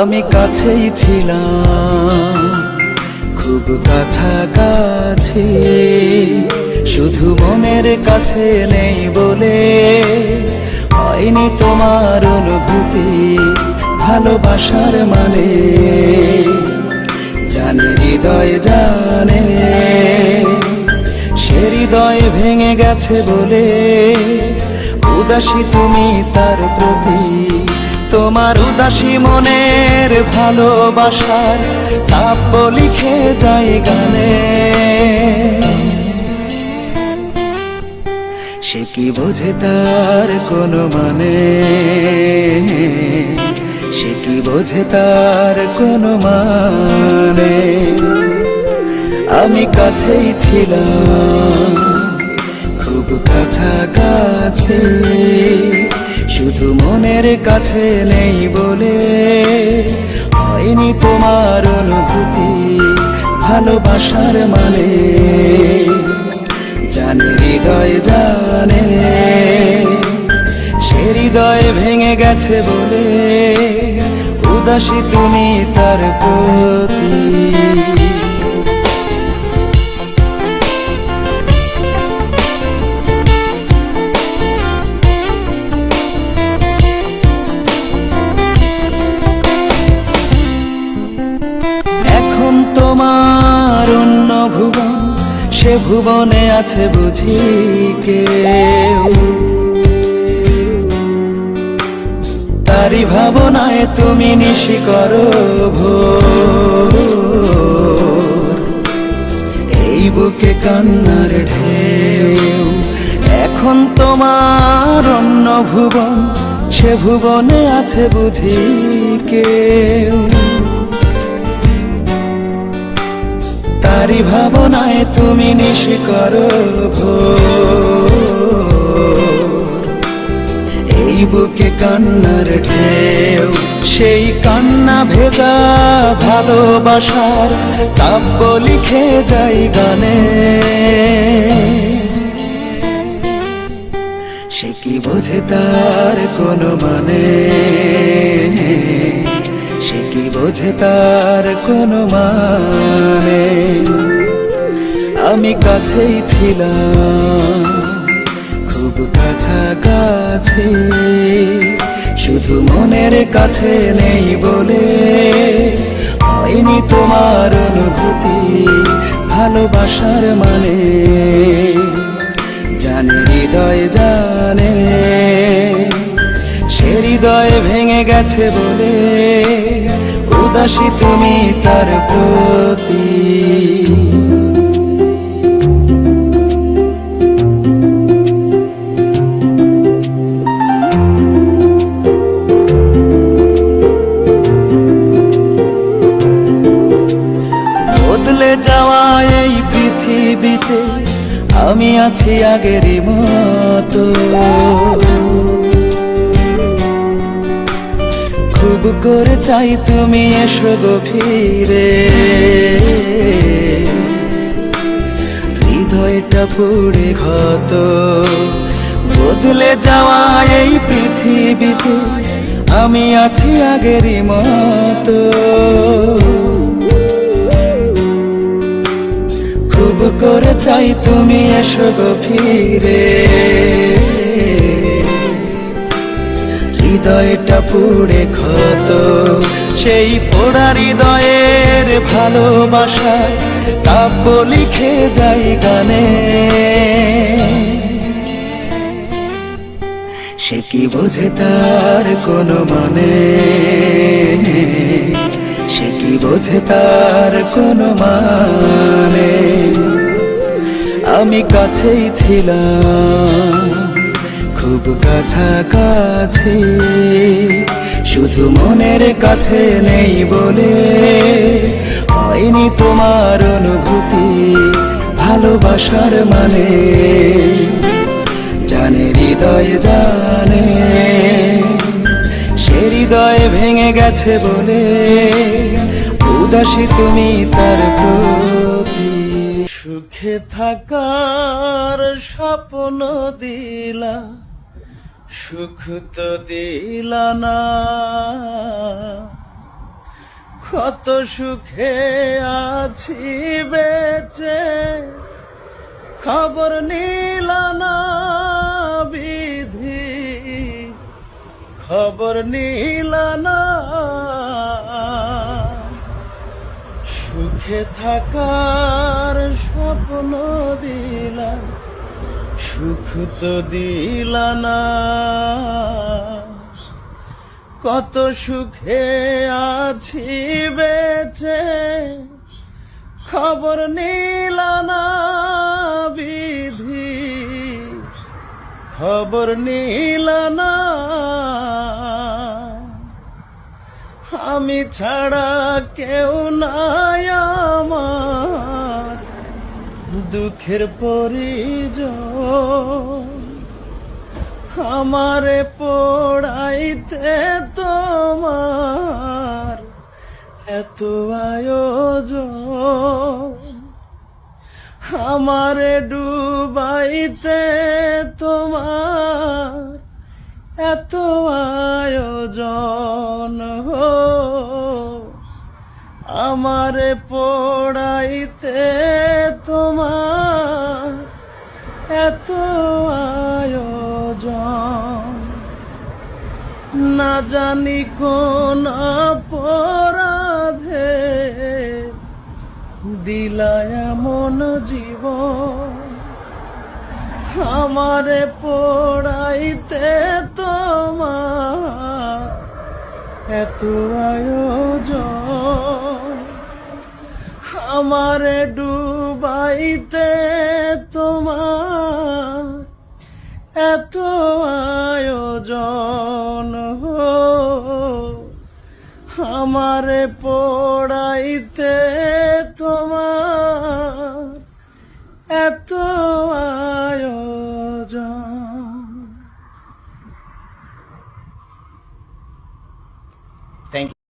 আমি কাছেই ছিলাম, খুব কাছাকাছি, শুধু মনের কাছে নেই বলে হয়নি তোমার অনুভূতি ভালোবাসার মানে। জানে হৃদয় জানে, সে হৃদয় ভেঙে গেছে বলে উদাসী তুমি তার প্রতি। তোমার উদাসী মনের ভালোবাসার কাব্য লিখে যায় গানে। সে কি বোঝে তার কোনো মানে, সে কি বোঝে তার কোনো মানে। আমি কাছেই ছিলাম, খুব কাছাকাছি, শুধু মনের কাছে নেই বলে হয়নি তোমার অনুভূতি ভালোবাসার মানে। জানে হৃদয় জানে, সে হৃদয় ভেঙে গেছে বলে উদাসী তুমি তার প্রতি। এখন তোমার অন্য ভুবন, সে ভুবনে আছে বুঝি কেউ, তারি ভাবনায় তুমি নিশি করো ভোর। এই বুকে কান্নার ঢেউ, এখন তোমার অন্য ভুবন, সে ভুবনে আছে বুঝি কেউ, তারি ভাবনায় তুমি নিশি করো ভোর। এই বুকে কান্নার ঢেউ, সেই কান্না ভেজা ভালোবাসার কাব্য লিখে যাই গানে। সে কি বোঝে তার কোনো মানে, সে কি বোঝে তার কোনো মানে। আমি কাছেই ছিলাম, খুব কাছাকাছি, শুধু মনের কাছে নেই বলে হয়নি তোমার অনুভূতি ভালোবাসার মানে। জানে হৃদয় জানে, সে হৃদয় ভেঙে গেছে বলে উদাসী তুমি তার প্রতি। বদলে যাওয়া এই পৃথিবীতে আমি আছি আগেরই মতো, খুব করে চাই তুমি এসো গো ফিরে। হৃদয়টা পুড়ে ক্ষত, বদলে যাওয়া এই পৃথিবীতে আমি আছি আগেরই মতো, খুব করে চাই তুমি এসো গো ফিরে। হৃদয়টা পুড়ে ক্ষত, সেই পোড়া হৃদয়ের ভালোবাসা কাব্য লিখে যাই গানে। সে কি বোঝে তার কোনো মানে, সে কি বোঝে তার কোনো মানে। আমি কাছেই ছিলাম, খুব কাছাকাছি, শুধু মনের কাছে নেই বলে হয়নি তোমার অনুভূতি ভালোবাসার মানে। জানে হৃদয় জানে, সে হৃদয় ভেঙে গেছে বলে উদাসী তুমি তার প্রতি। সুখে থাকার স্বপ্ন দিলা, সুখ তো দিলা না, কত সুখে আছি বেঁচে, খবর নিল না বিধি, খবর নিল না। সুখে থাকার স্বপ্ন দিলা, সুখ তো দিলা না। কত সুখে আছি বেঁচে, খবর নিল না বিধি, খবর নিল না। আমি ছাড়া কেউ নাই আমার, দুঃখের পরিজন। আমারে পোড়াইতে তোমার এত আয়োজন, আমারে ডুবাইতে তোমার এত আয়োজন। আমারে পোড়াইতে তোমার এত আয়োজন। না জানি কোন অপরাধে দিলা এমন জীবন, আমারে পোড়াইতে তোমার এত আয়োজন। আমারে ডুবাইতে তোমার এত আয়োজন। আমারে পোড়াইতে তোমার এত আয়োজন।